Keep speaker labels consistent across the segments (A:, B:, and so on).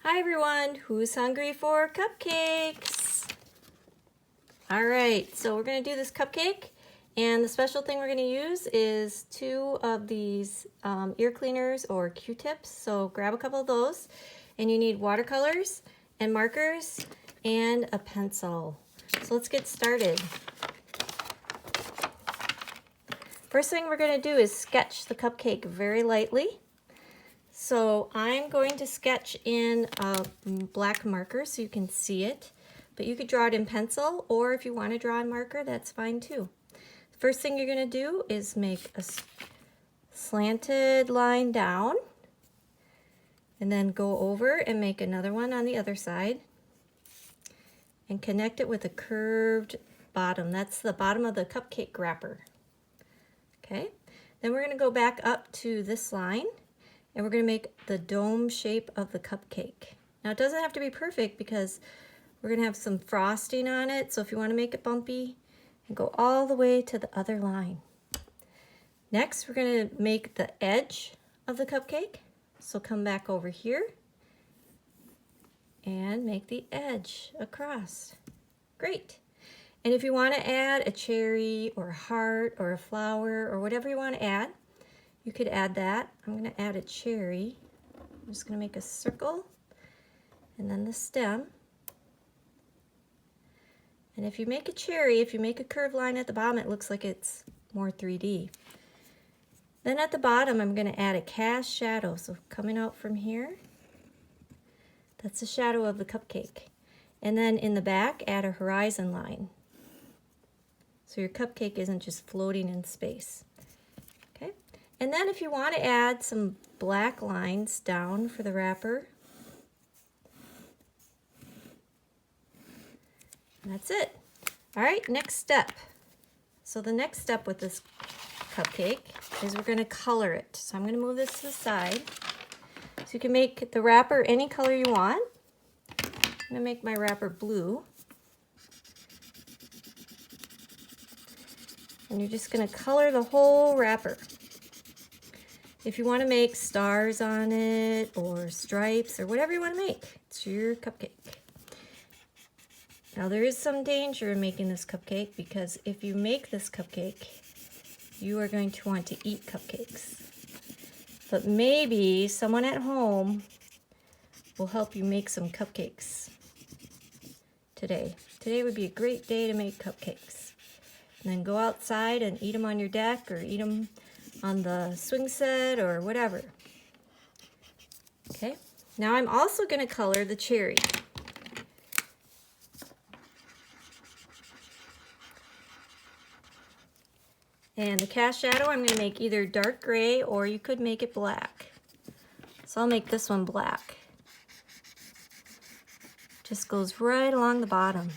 A: Hi everyone, who's hungry for cupcakes? All right, so we're gonna do this cupcake, and the special thing we're gonna use is two of these ear cleaners or Q-tips. So grab a couple of those, and you need watercolors and markers and a pencil. So let's get started. First thing we're gonna do is sketch the cupcake very lightly. So I'm going to sketch in a black marker so you can see it, but you could draw it in pencil, or if you want to draw in marker, that's fine too. First thing you're going to do is make a slanted line down, and then go over and make another one on the other side, and connect it with a curved bottom. That's the bottom of the cupcake wrapper. Okay, then we're going to go back up to this line, and we're going to make the dome shape of the cupcake. Now it doesn't have to be perfect because we're going to have some frosting on it, so if you want to make it bumpy, and go all the way to the other line. Next, we're going to make the edge of the cupcake. So come back over here and make the edge across. Great. And if you want to add a cherry or a heart or a flower or whatever you want to add, you could add that. I'm going to add a cherry. I'm just going to make a circle and then the stem. And if you make a cherry, if you make a curved line at the bottom, it looks like it's more 3D. Then at the bottom, I'm going to add a cast shadow. So coming out from here, that's the shadow of the cupcake. And then in the back, add a horizon line. So your cupcake isn't just floating in space. Okay. And then if you want to add some black lines down for the wrapper, that's it. All right, next step. So the next step with this cupcake is we're going to color it. So I'm going to move this to the side. So you can make the wrapper any color you want. I'm going to make my wrapper blue. And you're just going to color the whole wrapper. If you want to make stars on it or stripes or whatever you want to make, it's your cupcake. Now there is some danger in making this cupcake, because if you make this cupcake, you are going to want to eat cupcakes. But maybe someone at home will help you make some cupcakes today. Today would be a great day to make cupcakes. And then go outside and eat them on your deck, or eat them on the swing set or whatever. Okay, now I'm also going to color the cherry. And the cast shadow, I'm going to make either dark gray, or you could make it black. So I'll make this one black. Just goes right along the bottom.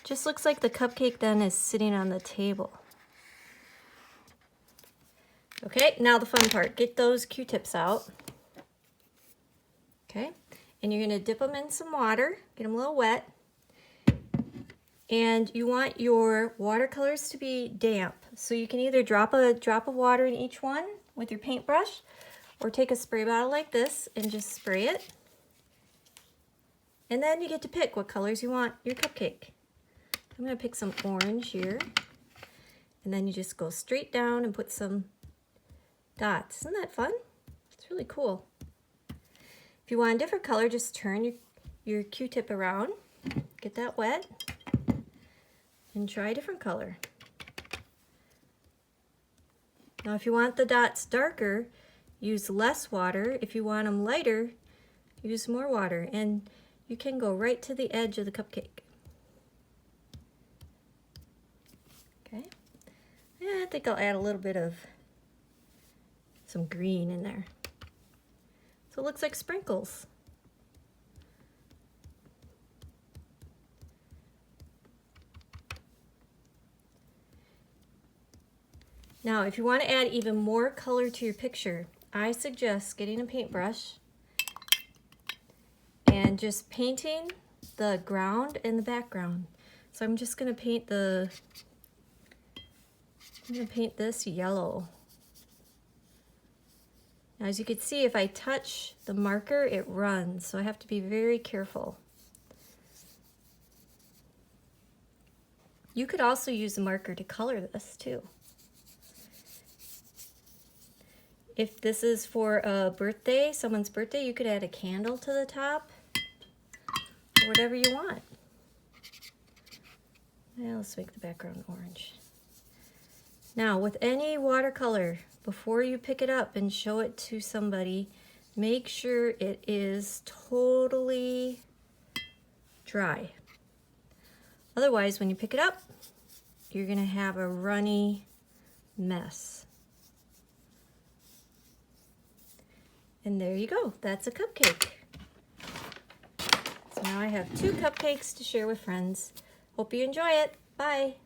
A: Just looks like the cupcake then is sitting on the table. Okay, now the fun part. Get those Q-tips out. Okay, and you're going to dip them in some water, get them a little wet. And you want your watercolors to be damp. So you can either drop a drop of water in each one with your paintbrush, or take a spray bottle like this and just spray it. And then you get to pick what colors you want your cupcake. I'm going to pick some orange here. And then you just go straight down and put some dots. Isn't that fun? It's really cool. If you want a different color, just turn your Q-tip around, get that wet, and try a different color. Now if you want the dots darker, use less water. If you want them lighter, use more water. And you can go right to the edge of the cupcake. Okay. Yeah, I think I'll add a little bit of some green in there. So it looks like sprinkles. Now, if you want to add even more color to your picture, I suggest getting a paintbrush and just painting the ground and the background. So I'm just going to paint this yellow. Now, as you can see, if I touch the marker, it runs, so I have to be very careful. You could also use the marker to color this too. If this is for a birthday, someone's birthday, you could add a candle to the top, or whatever you want. Now let's make the background orange. Now, with any watercolor, before you pick it up and show it to somebody, make sure it is totally dry. Otherwise, when you pick it up, you're gonna have a runny mess. And there you go, that's a cupcake. So now I have 2 cupcakes to share with friends. Hope you enjoy it. Bye.